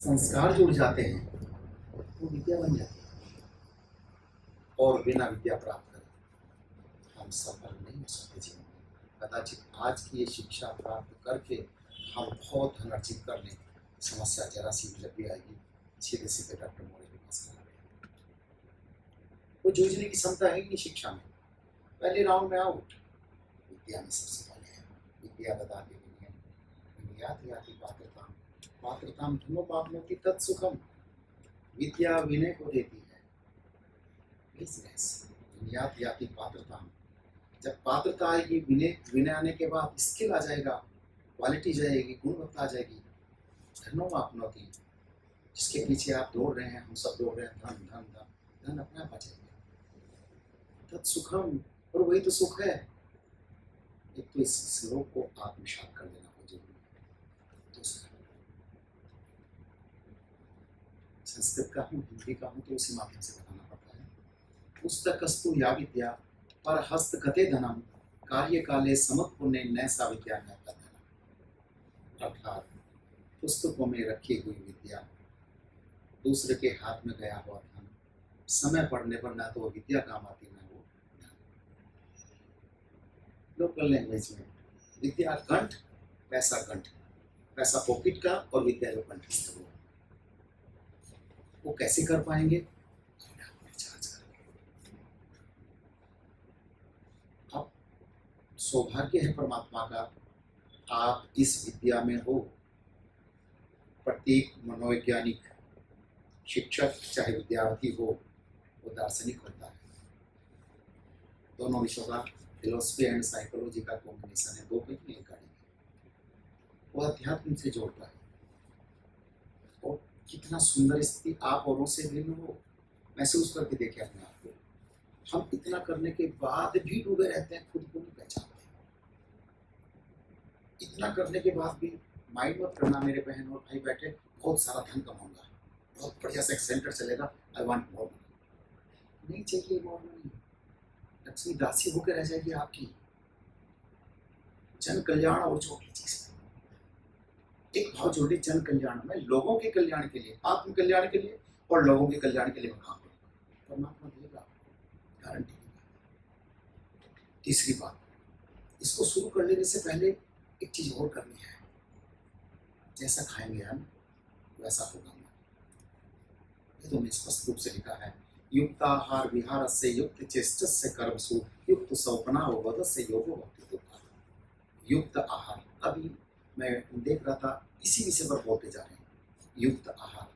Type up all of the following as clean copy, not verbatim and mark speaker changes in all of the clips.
Speaker 1: संस्कार जुड़ जाते हैं तो विद्या बन जाती है। और बिना विद्या प्राप्त करे हम सफल नहीं हो सकते जीवन में। कदाचित आज की ये शिक्षा प्राप्त करके हम बहुत धन अर्जित कर लें, समस्या जरा सी जब भी आएगी सीधे सीधे डॉक्टर मोरे के पास करा लें। वो जूझने की क्षमता है कि नहीं शिक्षा में। पहले राउंड में आउट। विद्या में सबसे पहले है विद्या ददाति विनयम विनयाति याति पात्रताम पात्रताम धनोपाप्नोति तत्सुखम। विद्या विनय को देती है, बिजनेस विनयाति याति पात्रताम। जब पात्रता आएगी, विनय विनय आने के बाद स्किल आ जाएगा, क्वालिटी जाएगी, गुणवत्ता आ जाएगी। धनोपाप्नोति, जिसके पीछे आप दौड़ रहे हैं, हम सब दौड़ रहे हैं, धन धन धन धन अपने आप आ जाएगा। तत्सुखम, और वही तो सुख है। एक तो इस श्लोक को आत्मसात कर लेना बहुत जरूरी है। दूसरा, संस्कृत का हूँ, हिंदी का हूँ, तो उसी माध्यम से बताना पड़ता है। पुस्तकस्तु या विद्या पर हस्तगते धनम कार्य काले समत्पुण्य न सा विद्या न धनम। अर्थात पुस्तकों में रखी हुई विद्या, दूसरे के हाथ में गया हुआ धन, समय पड़ने पर ना तो वो विद्या काम आती ना वो धन। लोकल लैंग्वेज में विद्या कंठ, पैसा पॉकेट का, और विद्या जो कंठस्थ वो कैसे कर पाएंगे? अब सौभाग्य है परमात्मा का, आप इस विद्या में हो। प्रत्येक मनोवैज्ञानिक शिक्षक चाहे विद्यार्थी हो, वो दार्शनिक होता है। दोनों विषयों का, फिलोसफी एंड साइकोलॉजी का कॉम्बिनेशन है। दो पहिए एक गाड़ी में, वो अध्यात्म से जोड़ता है। और कितना सुंदर स्थिति, आप औरों से भिन्न हो। महसूस करके देखे अपने आप को। हम इतना करने के बाद भी डूबे रहते हैं, खुद को नहीं पहचानते। इतना करने के बाद भी माइंड मत करना मेरे बहन और भाई बैठे बहुत सारा धन कमाऊंगा, बहुत बढ़िया से एक सेंटर चलेगा, आई वांट मोर मनी। नहीं चाहिए मोर मनी। लक्ष्मी दासी होकर रह जाएगी आपकी। जन कल्याण और छोटी चीज, एक भाव जोड़े जन कल्याण में, लोगों के कल्याण के लिए, आत्म कल्याण के लिए और लोगों के कल्याण के लिए काम करो। परमात्मा देगा, गारंटी देगा। तीसरी बात, इसको शुरू कर लेने से पहले एक चीज और करनी है। जैसा खाएंगे हम वैसा होगा। ये तो स्पष्ट रूप से लिखा है, युक्ताहार विहार से युक्त चेष्टस्य कर्मसु युक्त सौपना वद से योगो भक्ति दुखा। युक्त आहार, अभी मैं देख रहा था, इसी विषय पर बोलते जा रहे हैं। युक्त आहार,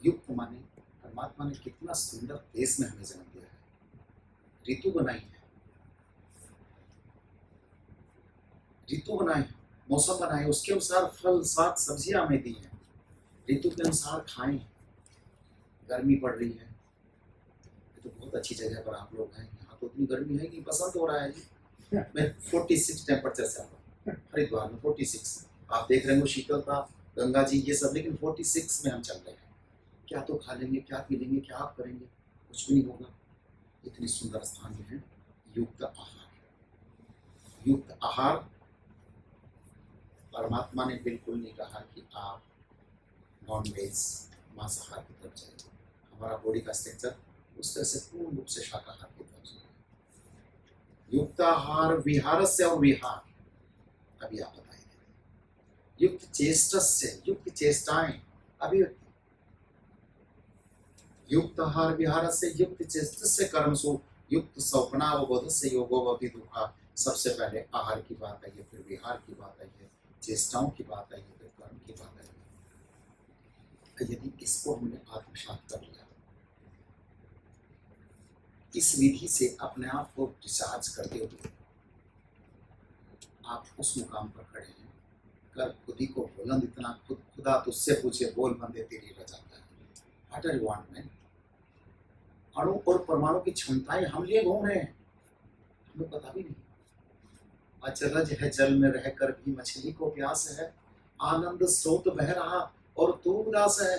Speaker 1: युक्त माने परमात्मा ने कितना सुंदर देश में हमें जन्म दिया है। ऋतु बनाई है, ऋतु बनाए, मौसम बनाए, उसके अनुसार फल साग सब्जियां हमें दी हैं। ऋतु के अनुसार खाएं। गर्मी पड़ रही है, तो बहुत अच्छी जगह पर आप लोग हैं। यहाँ तो इतनी गर्मी है कि पसंद हो रहा है जी। मैं 46 टेम्परेचर से आ रहा हूँ हरिद्वार में। 46 आप देख रहे हो, शीतलता, गंगा जी, ये सब, लेकिन 46 में हम चल रहे हैं। क्या तो खा लेंगे, क्या पी लेंगे, क्या आप करेंगे? कुछ भी नहीं होगा। इतनी सुंदर स्थान में है। युक्त आहार, युक्त आहार। परमात्मा ने बिल्कुल नहीं कहा कि आप नॉन वेज मांसाहार की तरफ जाइए। हमारा बॉडी का स्ट्रक्चर उस तरह से पूर्ण रूप से शाकाहार की तरफ जाए। युक्ताहार विहार से, और विहार अभी आप बताएंगे। युक्त चेष्टस्य, युक्त चेष्टाएं, अभिव्यक्ति। युक्त आहार विहार से युक्त चेष्टस्य कर्मसु युक्त स्वप्नावबोध से योगो भवति दुखा। सबसे पहले आहार की बात आई है, फिर विहार की बात आई है, चेष्टाओं की बात आई है, फिर कर्म की बात आई है। यदि इसको हमने आत्मसात कर लिया, इस विधि से अपने आप को रिचार्ज करते हुए आप उस मुकाम पर खड़े हैं। कर खुद ही को बुलंद इतना, खुदा तुझसे पूछे बोल बंदे तेरी रह जाता है। What are you want man? अणु और परमाणु की क्षमताएं हम लिए घूम रहे हैं, हमें पता भी नहीं। अचरज है जल में रहकर भी मछली को प्यास है, आनंद स्रोत बह रहा और तू उदास है।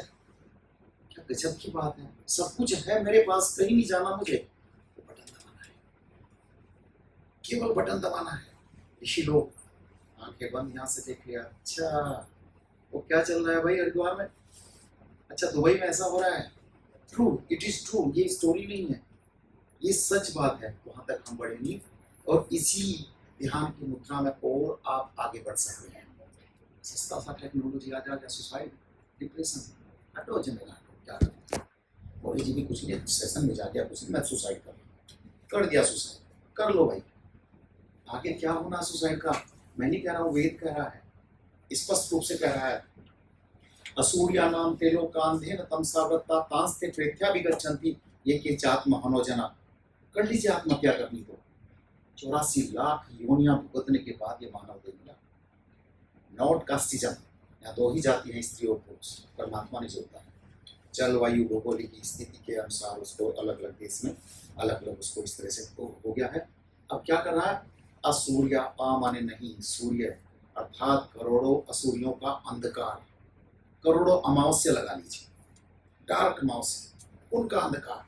Speaker 1: क्या गजब की बात है। सब कुछ है मेरे पास, कहीं नहीं जाना मुझे, तो बटन दबाना है, केवल बटन दबाना है। ऋषि लोग आंखें बंद, यहाँ से देख लिया, अच्छा वो क्या चल रहा है भाई हरिद्वार में? अच्छा दुबई में ऐसा हो रहा है, ट्रू, इट इज ट्रू, ये स्टोरी नहीं है, ये सच बात है। वहां तक हम बढ़ेंगे और इसी ध्यान की मुद्रा में और आप आगे बढ़ सकते हैं। सस्ता सा टेक्नोलॉजी आ जाएगा, सुसाइड, डिप्रेशन, हटो जमेला, हटो क्या करना। और जी भी कुछ नहीं, सेशन में जा गया कुछ नहीं, मैं सुसाइड कर दिया सुसाइड, कर लो भाई। आगे क्या होना सुसाइड का, मैं नहीं कह रहा हूँ, वेद कह रहा है, स्पष्ट रूप से कह रहा है, असूर्या नाम ते लोकांधेन तमसावृत्ता तांस्ते प्रेत्या विगच्छन्ति ये के चात्म हनोजना। कर लीजिए आत्महत्या करनी तो 84 लाख योनियां भुगतने के बाद ये मानव देह मिला। नॉट कास्टिज्म, यहाँ दो ही जाति है, स्त्री और पुरुष, परमात्मा ने जोड़ा है। जलवायु भौगोलिक स्थिति के अनुसार उसको अलग अलग देश में अलग अलग उसको इस तरह से हो गया है। अब क्या कर रहा है, असूर्य, आ माने नहीं, सूर्य अर्थात करोड़ों असूर्यों का अंधकार, करोड़ों अमावस्या लगा लीजिए, डार्क अमावस्या, उनका अंधकार।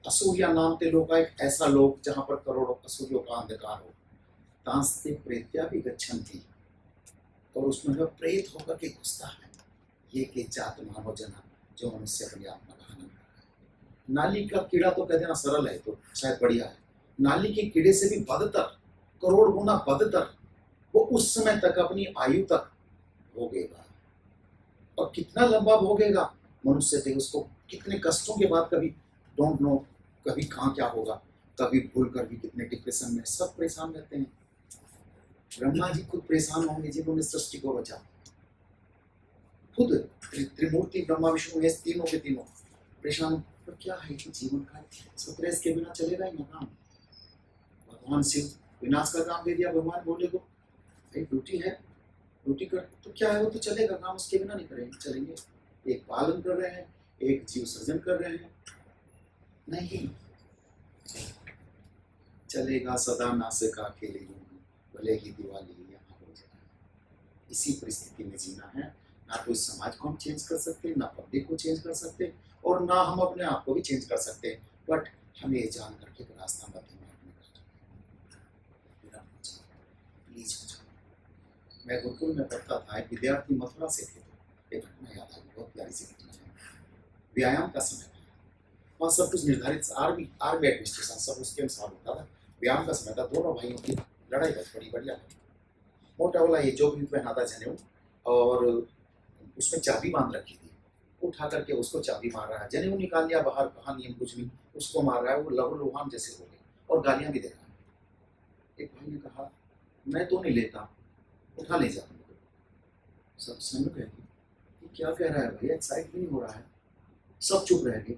Speaker 1: असूर्या नाम ते लोग, एक ऐसा लोक जहां पर करोड़ों असूर्यों का अंधकार हो। तांस्ते प्रेत्या भी गच्छन्ति, और उसमें वह प्रेत होकर के घुसता है। ये के जात मानव जना, जो मनुष्य अपनी आत्मा का हनन कर रहा है। नाली का कीड़ा तो कह देना सरल है, तो शायद बढ़िया है, नाली के कीड़े से भी बदतर, करोड़ गुना बदतर, वो उस समय तक अपनी आयु तक भोगेगा। और कितना लंबा भोगेगा, मनुष्य थे उसको कितने कष्टों के बाद, कभी डोंट नो कभी कहाँ क्या होगा, कभी भूल कर भी कितने डिप्रेशन में, सब परेशान रहते हैं। ब्रह्मा जी खुद परेशान होंगे जिन्होंने सृष्टि को बचा, खुद त्रिमूर्ति ब्रह्मा विष्णु महेश तीनों के तीनों परेशान। पर क्या है कि जीवन का सत्रेस के बिना चलेगा ही ना काम। भगवान शिव विनाश का काम दे दिया, भगवान बोले को भाई ड्यूटी है, ड्यूटी कर, तो क्या है वो तो चलेगा काम, उसके बिना नहीं करेंगे, चलेंगे। एक पालन कर रहे हैं, एक जीव सृजन कर रहे हैं, नहीं चलेगा सदा नासिका अकेले यूं, भले ही दिवाली यहाँ हो जाए। इसी परिस्थिति में जीना है, ना तो इस समाज को हम चेंज कर सकते, ना पब्लिक को चेंज कर सकते, और ना हम अपने आप को भी चेंज कर सकते। बट हमें ये जान करके रास्ता मध्य मार्ग में प्लीज हो जाओ। मैं गुरुकुल में पढ़ता था, एक विद्यार्थी मथुरा से थे, तो एक घटना याद आई, बहुत प्यारी सी घटना है। व्यायाम का समय था, वहाँ सब कुछ निर्धारित, आर्मी एडमिनिस्ट्रेशन सब उसके अनुसार होता था। व्यायाम का समय था, दोनों भाइयों की लड़ाई बस बड़ी बढ़िया है। मोटा वाला ये जो भी पहना था जनेऊ, और उसमें चाबी बांध रखी थी, उठा करके उसको चाबी मार रहा है, जनेऊ निकाल लिया बाहर, कहा नियम कुछ नहीं, उसको मार रहा है, वो लहू लुहान जैसे हो गए और गालियां भी दे रहा है। एक भाई ने कहा मैं तो नहीं लेता, उठा ले जा। सब समझ गए कि क्या कह रहा है भाई, एक्साइट भी नहीं हो रहा है, सब चुप रह गए।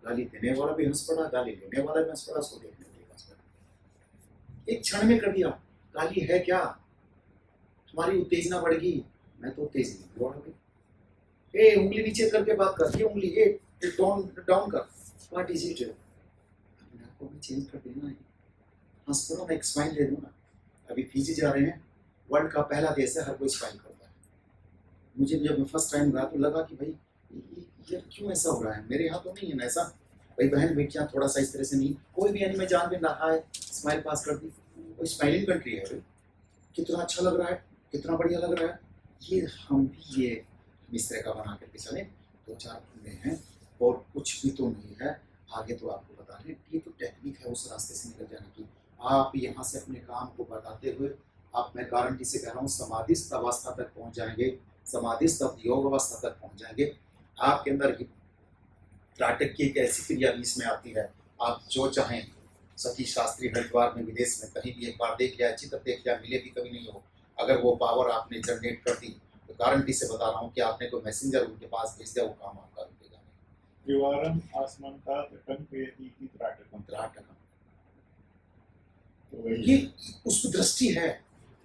Speaker 1: गाली देने वाला भी हंस पड़ा, गाली लेने वाला भी हंस पड़ा, उसको देखने के लिए हंस पड़ा। एक क्षण में कर दिया, गाली है क्या, तुम्हारी उत्तेजना बढ़ गई, मैं तो उत्तेजना बढ़ गई। ए उंगली नीचे करके बात कर, ये उंगली ए डाउन डाउन कर, व्हाट इज इट, अपने आप को भी चेंज कर देना है। हंस पड़ो, मैं एक स्माइल दे दूँ ना। अभी फीजी जा रहे हैं, वर्ल्ड का पहला देश है, हर कोई स्माइल करता है। मुझे जब फर्स्ट टाइम रहा तो लगा कि भाई ये क्यों ऐसा हो रहा है, मेरे यहाँ तो नहीं है ना ऐसा। भाई बहन बेटियाँ थोड़ा सा इस तरह से नहीं, कोई भी एनिमे जान में रहा है, स्माइल पास कर दी, कोई स्माइलिंग कंट्री है भाई, कितना अच्छा लग रहा है, कितना बढ़िया लग रहा है। ये हम भी ये इस तरह का बना करके चले, 2-4 घंटे हैं और कुछ भी तो नहीं है आगे। तो आपको बता रहे ये तो टेक्निक है उस रास्ते से निकल जाने की। आप यहाँ से अपने काम को बताते हुए आप, मैं गारंटी से कह रहा हूँ, समाधिस्थ अवस्था तक पहुँच जाएंगे, समाधिस्थ योग अवस्था तक पहुँच जाएंगे। आपके अंदर त्राटक की एक ऐसी क्रिया भी इसमें आती है, आप जो चाहें, सतीश शास्त्री हरिद्वार में विदेश में कहीं भी एक बार देख लिया, चित्र देख लिया, मिले भी कभी नहीं हो, अगर वो पावर आपने जनरेट कर दी तो गारंटी से बता रहा हूँ कि आपने कोई मैसेंजर उनके पास भेज दिया, वो काम आपका रुकेगा नहीं।
Speaker 2: त्रिवारम आसमंता तटंकयति इति त्राटकम।
Speaker 1: त्राटकम
Speaker 2: तो
Speaker 1: ये उस दृष्टि है,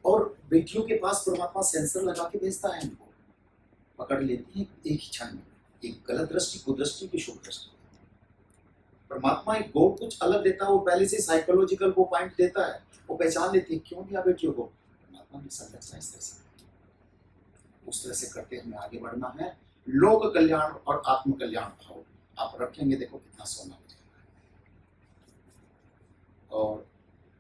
Speaker 1: और बेटियों के पास परमात्मा सेंसर लगा के भेजता है, इनको पकड़ लेती है एक ही क्षण में, एक गलत दृष्टि, कुदृष्टि की शुभ दृष्टि। परमात्मा एक गोड कुछ अलग देता है, वो पहले से साइकोलॉजिकल वो पॉइंट देता है, वो पहचान लेती है क्यों दिया बेटियों को, परमात्मा ने संरचना इस तरह से, उस तरह से करते हमें आगे बढ़ना है। लोक कल्याण और आत्म कल्याण भाव आप रखेंगे, देखो कितना सोना हो जाएगा। और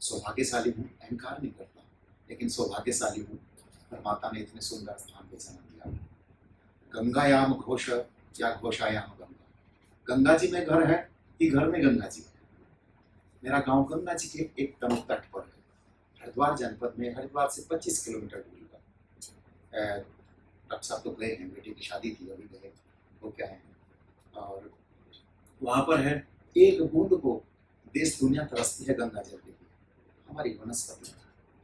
Speaker 1: सौभाग्यशाली हूँ, अहंकार नहीं करता, लेकिन सौभाग्यशाली हूँ, परमात्मा ने इतने सुंदर स्थान पे जन्म दिया। गंगायाम घोष या घोषायाम गंगा। गंगा जी में घर है कि घर में गंगा जी है। मेरा गांव गंगा जी के एकदम तट पर है, हरिद्वार जनपद में, हरिद्वार से 25 किलोमीटर दूरी पर। डॉक्टर साहब तो गए हैं, बेटे की शादी थी अभी गए, वो क्या है, और वहां पर है एक बूंद को देश दुनिया तरसती है गंगा जल के लिए। हमारी वनस्पति,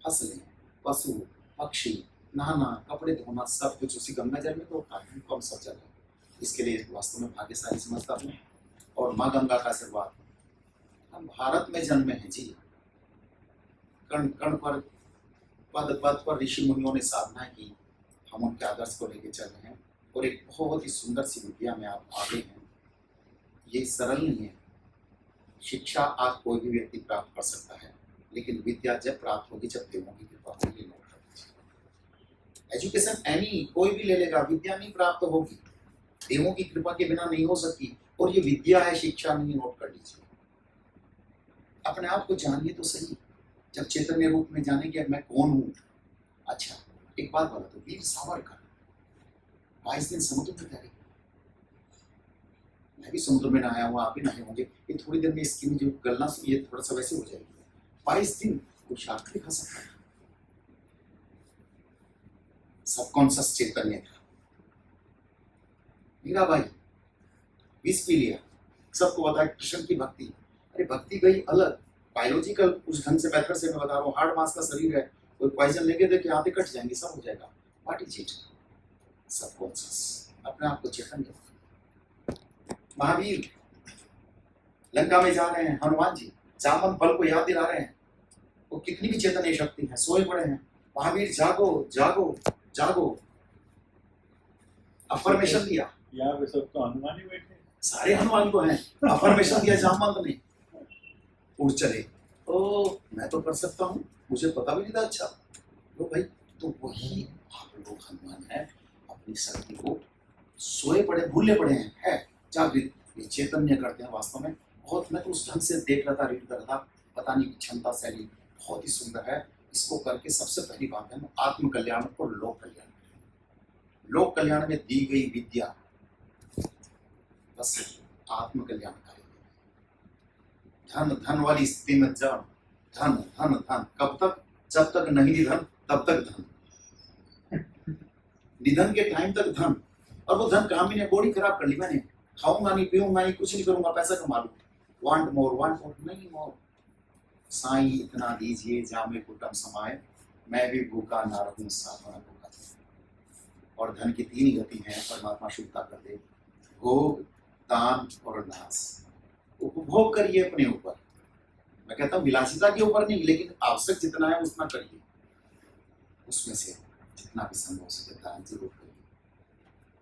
Speaker 1: फसलें, पशु, पक्षी, नहाना, कपड़े धोना, सब कुछ उसी गंगा जल में तो होता है। कम सब जगह, इसके लिए वास्तव में भाग्यशाली समझता हूँ। और माँ गंगा का आशीर्वाद, हम भारत में जन्मे हैं जी। कण कण पर, पद पद पर ऋषि मुनियों ने साधना की, हम उनके आदर्श को लेके चल रहे हैं और एक बहुत ही सुंदर सी विद्या में आप आगे हैं। ये सरल नहीं है। शिक्षा आज कोई भी व्यक्ति प्राप्त कर सकता है, लेकिन विद्या जब प्राप्त होगी जब देवों की कृपा होगी। नोट कर लीजिए, एजुकेशन एनी कोई भी ले लेगा, विद्या नहीं प्राप्त होगी, देवों की कृपा के बिना नहीं हो सकती। और ये विद्या है, शिक्षा नहीं। नोट कर लीजिए, अपने आप को जानिए तो सही। जब चैतन्य रूप में जानेंगे मैं कौन हूं। अच्छा, एक बात बोला तो वीर सावरकर 22 दिन समुद्र में तैरे। मैं भी समुद्र में नहाया हूँ, आप भी नहाए होंगे। ये थोड़ी देर में स्किन जो गलना ये थोड़ा सा वैसे हो जाएगी। 22 दिन कोई शार्क नहीं खा सकता। सबकॉन्शियस चैतन्य था। मीराबाई विष पी लिया, सबको बताया कृष्ण की भक्ति। अरे भक्ति गई अलग, बायोलॉजिकल उस ढंग से मेथड से मैं बता रहा हूँ। हार्ड मास का शरीर है, कोई पॉइजन लेके देखे आते कट जाएंगे, सब हो जाएगा। What is it? सबकॉन्शियस, अपने आप को चैतन्य। महावीर लंका में जा रहे हैं, हनुमान जी जामवंत बल को याद दिला रहे हैं। वो कितनी भी चेतन शक्ति है, सोए पड़े हैं। महावीर जागो जागो जागो, अफर्मेशन दिया।
Speaker 2: यहाँ पे सब तो हनुमान ही बैठे,
Speaker 1: सारे हनुमान को हैं। अफर्मेशन दिया जामवंत ने, उड़ चले। ओ मैं तो कर सकता हूँ, मुझे पता भी नहीं था। अच्छा लो भाई, तो वही आप लोग हनुमान है, अपनी शक्ति को सोए पड़े भूले पड़े हैं, है जागृत, ये चैतन्य करते हैं वास्तव में। बहुत मैं तो उस ढंग से देख रहा था, रीड कर रहा था, पता नहीं क्षमता शैली बहुत ही सुंदर है। इसको करके सबसे पहली बात है आत्म कल्याण और लोक कल्याण। लोक कल्याण में दी गई विद्या बस आत्म कल्याण करेगी। धन धन वाली स्थिति में जड़, धन धन धन कब तक? जब तक नहीं निधन तब तक धन, निधन के टाइम तक धन। और वो धन काम ही ने बॉडी खराब कर ली मैंने, खाऊंगा नहीं, पीऊंगा नहीं, कुछ नहीं करूंगा, पैसा कमा लूं। वांट मोर नहीं मोर। साईं इतना दीजिए जामे कुटम समाये, मैं भी भूखा ना रहूं साधना भूखा। और धन की 3 ही गति है, परमात्मा शुद्धता कर दे, भोग, दान और नाश। उपभोग करिए अपने ऊपर, मैं कहता हूँ विलासिता के ऊपर नहीं, लेकिन आवश्यक जितना है उतना करिए, उसमें से जितना भी संभव हो सके दान जरूर करिए।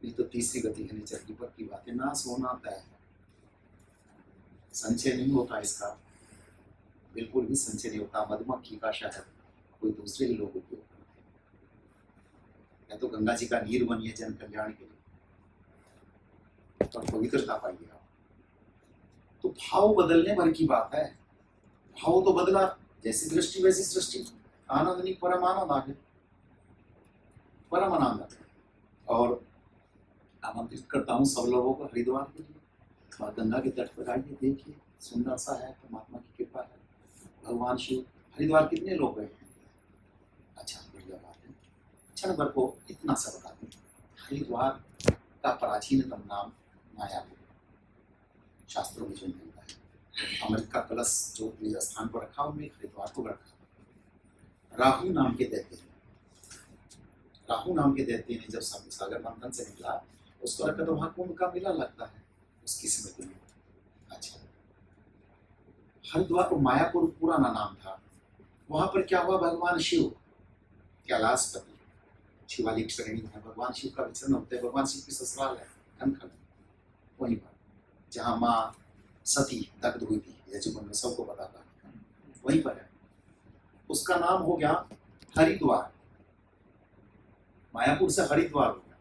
Speaker 1: नहीं तो तीसरी गति है नेचर की ऊपर की बात है, नाश होना तय है, संचय नहीं होता इसका, बिल्कुल भी संचय नहीं होता। मधुमक्खी का शहद कोई दूसरे ही लोग उपयोग करते हैं। या तो गंगा जी का नीर बनिए जन कल्याण के लिए और पवित्रता पाइए आप। तो भाव बदलने भर की बात है। भाव तो बदला, जैसी दृष्टि वैसी सृष्टि। आनंद नहीं परम आनंद आ गए, परम आनंद आ गए। और आमंत्रित करता हूँ सब लोगों को हरिद्वार के लिए, और गंगा के तट पर आइए, देखिए सुंदर सा है, परमात्मा की कृपा है, भगवान शिव। हरिद्वार कितने लोग गए हैं? अच्छा बढ़िया बात है। क्षण भर को इतना सा बता दूं, हरिद्वार का प्राचीनतम नाम मायापुर, शास्त्रों में जो मिलता है। अमृत का कलश जो निज स्थान पर रखा, उनमें हरिद्वार को रखा। राहु नाम के दैत्य, राहु नाम के दैत्य ने जब सागर मंथन से निकला, उसको रखा तो वहां कुंभ का मेला लगता है उसकी स्मृति में। अच्छा, हरिद्वार को मायापुर पुराना नाम था। वहां पर क्या हुआ, भगवान शिव कैलाशपति, शिवालिक श्रेणी है, भगवान शिव का विचरण होता है। भगवान शिव की ससुराल है कनखल, वहीं पर जहां माँ सती दग्ध हुई थी, यजुर्वेद में सबको पता था, वहीं पर है। उसका नाम हो गया हरिद्वार, मायापुर से हरिद्वार हो गया।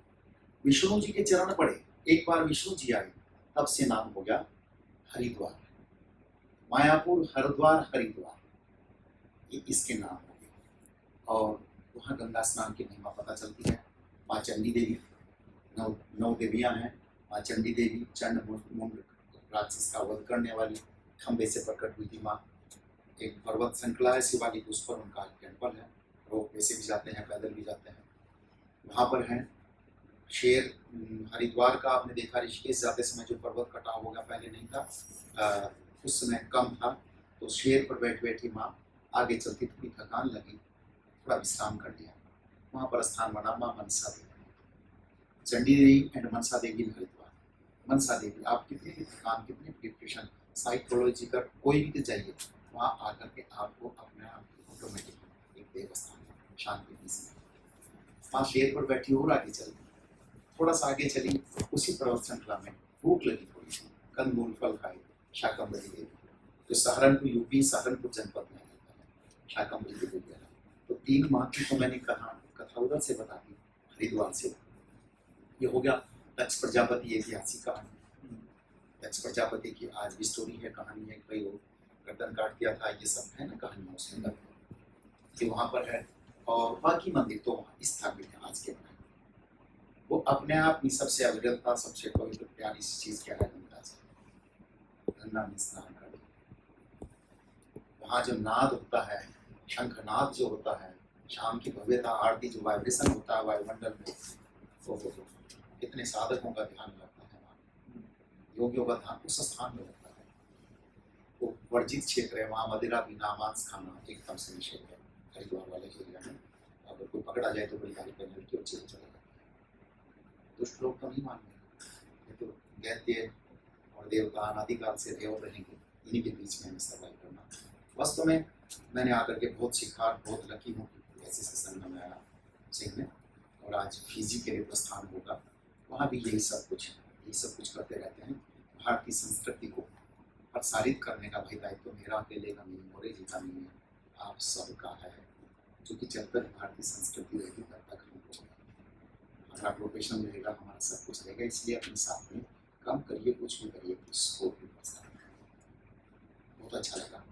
Speaker 1: विष्णु जी के चरण पड़े, एक बार विष्णु जी आए, तब से नाम हो गया हरिद्वार। मायापुर, हरिद्वार, हरिद्वार, ये इसके नाम हो गए। और वहाँ गंगा स्नान की महिमा पता चलती है। माँ चंडी देवी, नौ देवियां हैं, माँ चंडी देवी चंड मुंड राक्षस का वध करने वाली खंबे से प्रकट हुई थी माँ। एक पर्वत श्रृंखला है शिवालिक, उस पर उनका टेम्पल है। रोप वैसे भी जाते हैं, पैदल भी जाते हैं। वहाँ पर है शेर। हरिद्वार का आपने देखा, ऋषिकेश जाते समय जो पर्वत कटाव हो गया, पहले नहीं था, उस समय कम था, तो शेर पर बैठ बैठी माँ आगे चलती, थोड़ी थकान लगी, थोड़ा विश्राम कर लिया। वहाँ पर स्थान बना माँ मनसा देवी, चंडी देवी एंड मनसा देवी इन हरिद्वार। मनसा देवी, आप कितनी भी थकान, कितनी भी डिप्रेशन, साइकोलॉजी का कोई भी जाइए, वहाँ आकर के आपको अपने आप ऑटोमेटिक एक देवस्थान शांति की से वहाँ शेर पर बैठी और आगे चली, थोड़ा सा आगे चली, उसी पर्वत श्रृंखला में भूख लगी थोड़ी सी, कंदमूल फल खाए, शाकंभरी देवी जो सहारनपुर यूपी सहारनपुर जनपद में आता है, शाकंभरी देवी वगैरह। तो 3 माह की तो मैंने कथा उधर से बता दी, हरिद्वार से। ये हो गया दक्ष प्रजापति ऐतिहासिक कहानी। दक्ष प्रजापति की आज भी स्टोरी है, कहानी है, भाई वो गर्दन काट दिया था, ये सब है ना कहानियाँ उसके अंदर, ये वहाँ पर है। और बाकी मंदिर तो वहाँ स्थापित है आज के बनाए। वो अपने आप में सबसे अविरल था, सबसे पवित्र प्यारी सी चीज क्या है, गंगा जल, गंगा में स्नान कर। वहाँ जो नाद होता है, शंखनाद जो होता है, शाम की भव्यता आरती, जो वाइब्रेशन होता है वायुमंडल में, वो कितने साधकों का ध्यान लगता है वहाँ, योगियों का ध्यान उस स्थान में लगता है। वो वर्जित क्षेत्र है, वहाँ मदिरा पीना, मांस खाना एकदम से निषेध है हरिद्वार वाले एरिया में। अगर कोई पकड़ा जाए तो बड़ी गाली पेनल्टी की जेल चला जाता है। दुष्ट लोग तो नहीं मानेंगे, ये तो दैत्य और देवता अनादिकाल से देव रहेंगे, इन्हीं के बीच में हमें सर्वाइव करना। वास्तव में मैंने आकर के बहुत सीखा, बहुत लकी हूँ कि ऐसे सेशन में आया सीखने, और आज फिजी के लिए प्रस्थान होगा, वहाँ भी यही सब कुछ करते रहते हैं। भारतीय संस्कृति को प्रसारित करने का भाई दायित्व मेरा अकेले का नहीं, मोरे जी का नहीं है, आप सबका है। क्योंकि जब तक भारतीय संस्कृति रहेगी तब तक हम कुछ नहीं, हमारा प्रोफेशन रहेगा, हमारा सब कुछ रहेगा। इसलिए अपने साथ में काम करिए, कुछ भी करिए, कुछ स्कोप भी बहुत अच्छा लगा।